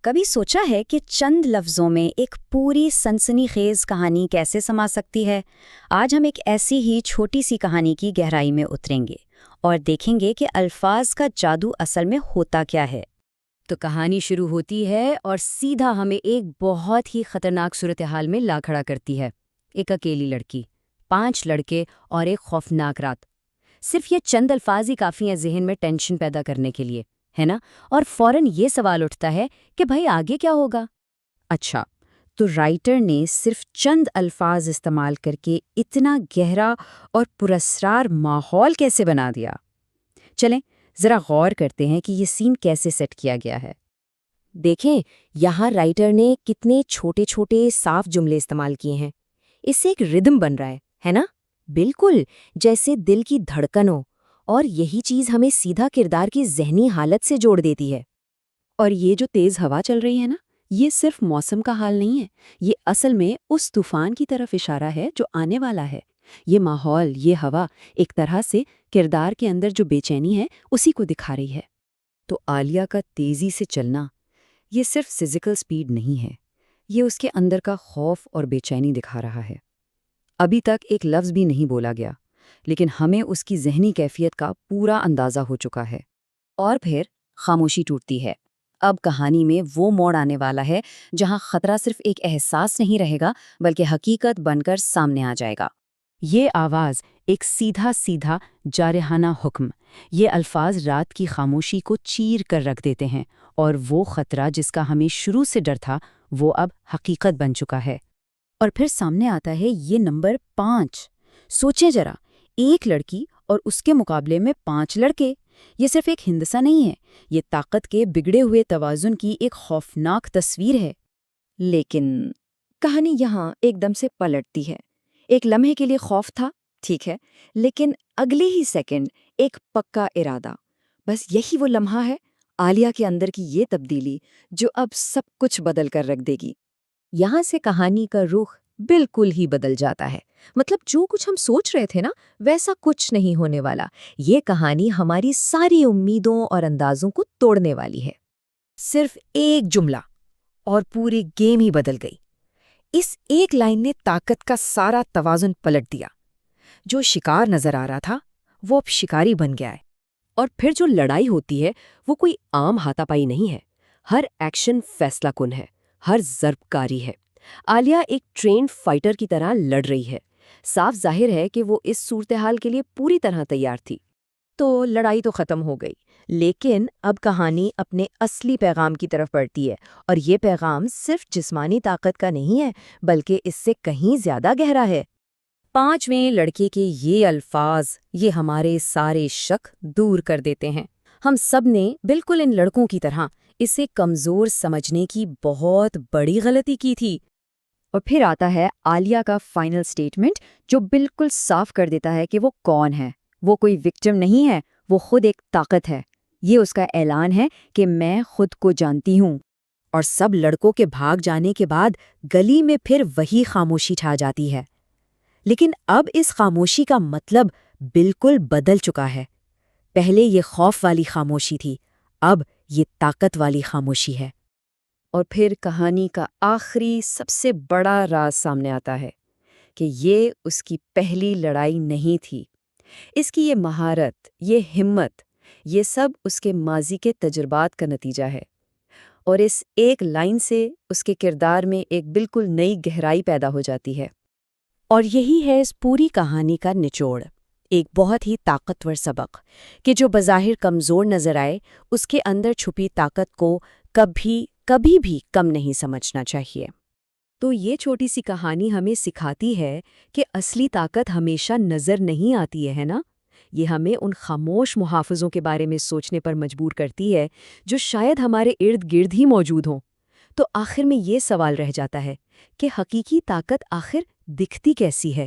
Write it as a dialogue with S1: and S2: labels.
S1: کبھی سوچا ہے کہ چند لفظوں میں ایک پوری سنسنی خیز کہانی کیسے سما سکتی ہے؟ آج ہم ایک ایسی ہی چھوٹی سی کہانی کی گہرائی میں اتریں گے اور دیکھیں گے کہ الفاظ کا جادو اصل میں ہوتا کیا ہے۔
S2: تو کہانی شروع ہوتی ہے اور سیدھا ہمیں ایک بہت ہی خطرناک صورتحال میں لا کھڑا کرتی ہے۔ ایک اکیلی لڑکی، 5 لڑکے اور ایک خوفناک رات۔ صرف یہ چند الفاظ ہی کافی ہیں ذہن میں ٹینشن پیدا کرنے کے لیے، ہے نا؟ اور فوراً یہ سوال اٹھتا ہے کہ بھائی آگے کیا ہوگا؟ اچھا، تو رائٹر نے صرف چند الفاظ استعمال کر کے اتنا گہرا اور پراسرار ماحول کیسے بنا دیا؟ چلیں ذرا غور کرتے ہیں کہ یہ سین کیسے سیٹ کیا گیا ہے۔ دیکھیں یہاں رائٹر نے کتنے چھوٹے چھوٹے صاف جملے استعمال کیے ہیں۔ اس سے ایک ردم بن رہا ہے نا؟ بالکل جیسے دل کی دھڑکن ہو، اور یہی چیز ہمیں سیدھا کردار کی ذہنی حالت سے جوڑ دیتی ہے۔ اور یہ جو تیز ہوا چل رہی ہے نا، یہ صرف موسم کا حال نہیں ہے، یہ اصل میں اس طوفان کی طرف اشارہ ہے جو آنے والا ہے۔ یہ ماحول، یہ ہوا ایک طرح سے کردار کے اندر جو بے چینی ہے اسی کو دکھا رہی ہے۔ تو عالیہ کا تیزی سے چلنا یہ صرف فزیکل سپیڈ نہیں ہے، یہ اس کے اندر کا خوف اور بے چینی دکھا رہا ہے۔ ابھی تک ایک لفظ بھی نہیں بولا گیا، لیکن ہمیں اس کی ذہنی کیفیت کا پورا اندازہ ہو چکا ہے۔ اور پھر خاموشی ٹوٹتی ہے۔ اب کہانی میں وہ موڑ آنے والا ہے جہاں خطرہ صرف ایک احساس نہیں رہے گا بلکہ حقیقت بن کر سامنے آ جائے گا۔ یہ آواز ایک سیدھا سیدھا جارحانہ حکم، یہ الفاظ رات کی خاموشی کو چیر کر رکھ دیتے ہیں، اور وہ خطرہ جس کا ہمیں شروع سے ڈر تھا وہ اب حقیقت بن چکا ہے۔ اور پھر سامنے آتا ہے یہ نمبر 5۔ سوچیں ذرا، ایک لڑکی اور اس کے مقابلے میں 5 لڑکے۔ یہ صرف ایک ہندسہ نہیں ہے، یہ طاقت کے بگڑے ہوئے توازن کی ایک خوفناک تصویر ہے۔ لیکن کہانی یہاں ایک دم سے پلٹتی ہے۔ ایک لمحے کے لیے خوف تھا، ٹھیک ہے، لیکن اگلے ہی سیکنڈ ایک پکا ارادہ۔ بس یہی وہ لمحہ ہے، عالیہ کے اندر کی یہ تبدیلی جو اب سب کچھ بدل کر رکھ دے گی۔ یہاں سے کہانی کا رخ بالکل ہی بدل جاتا ہے۔ مطلب جو کچھ ہم سوچ رہے تھے نا، ویسا کچھ نہیں ہونے والا۔ یہ کہانی ہماری ساری امیدوں اور اندازوں کو توڑنے والی ہے۔ صرف ایک جملہ اور پوری گیم ہی بدل گئی۔ اس ایک لائن نے طاقت کا سارا توازن پلٹ دیا۔ جو شکار نظر آ رہا تھا وہ اب شکاری بن گیا ہے۔ اور پھر جو لڑائی ہوتی ہے وہ کوئی عام ہاتھا پائی نہیں ہے، ہر ایکشن فیصلہ کن ہے، ہر ضرب کاری ہے۔ عالیہ ایک ٹرینڈ فائٹر کی طرح لڑ رہی ہے۔ صاف ظاہر ہے کہ وہ اس صورتحال کے لیے پوری طرح تیار تھی۔ تو لڑائی تو ختم ہو گئی، لیکن اب کہانی اپنے اصلی پیغام کی طرف بڑھتی ہے، اور یہ پیغام صرف جسمانی طاقت کا نہیں ہے بلکہ اس سے کہیں زیادہ گہرا ہے۔ 5ویں لڑکے کے یہ الفاظ یہ ہمارے سارے شک دور کر دیتے ہیں۔ ہم سب نے بالکل ان لڑکوں کی طرح اسے کمزور سمجھنے کی بہت بڑی غلطی کی تھی۔ اور پھر آتا ہے عالیہ کا فائنل سٹیٹمنٹ جو بالکل صاف کر دیتا ہے کہ وہ کون ہے۔ وہ کوئی وکٹم نہیں ہے، وہ خود ایک طاقت ہے۔ یہ اس کا اعلان ہے کہ میں خود کو جانتی ہوں۔ اور سب لڑکوں کے بھاگ جانے کے بعد گلی میں پھر وہی خاموشی چھا جاتی ہے۔ لیکن اب اس خاموشی کا مطلب بالکل بدل چکا ہے۔ پہلے یہ خوف والی خاموشی تھی، اب یہ طاقت والی خاموشی ہے۔ اور پھر کہانی کا آخری سب سے بڑا راز سامنے آتا ہے کہ یہ اس کی پہلی لڑائی نہیں تھی۔ اس کی یہ مہارت، یہ ہمت، یہ سب اس کے ماضی کے تجربات کا نتیجہ ہے۔ اور اس ایک لائن سے اس کے کردار میں ایک بالکل نئی گہرائی پیدا ہو جاتی ہے۔ اور یہی ہے اس پوری کہانی کا نچوڑ، ایک بہت ہی طاقتور سبق کہ جو بظاہر کمزور نظر آئے، اس کے اندر چھپی طاقت کو کبھی بھی کم نہیں سمجھنا چاہیے۔ تو یہ چھوٹی سی کہانی ہمیں سکھاتی ہے کہ اصلی طاقت ہمیشہ نظر نہیں آتی ہے نا؟ یہ ہمیں ان خاموش محافظوں کے بارے میں سوچنے پر مجبور کرتی ہے جو شاید ہمارے ارد گرد ہی موجود ہوں۔ تو آخر میں یہ سوال رہ جاتا ہے کہ حقیقی طاقت آخر دکھتی کیسی ہے؟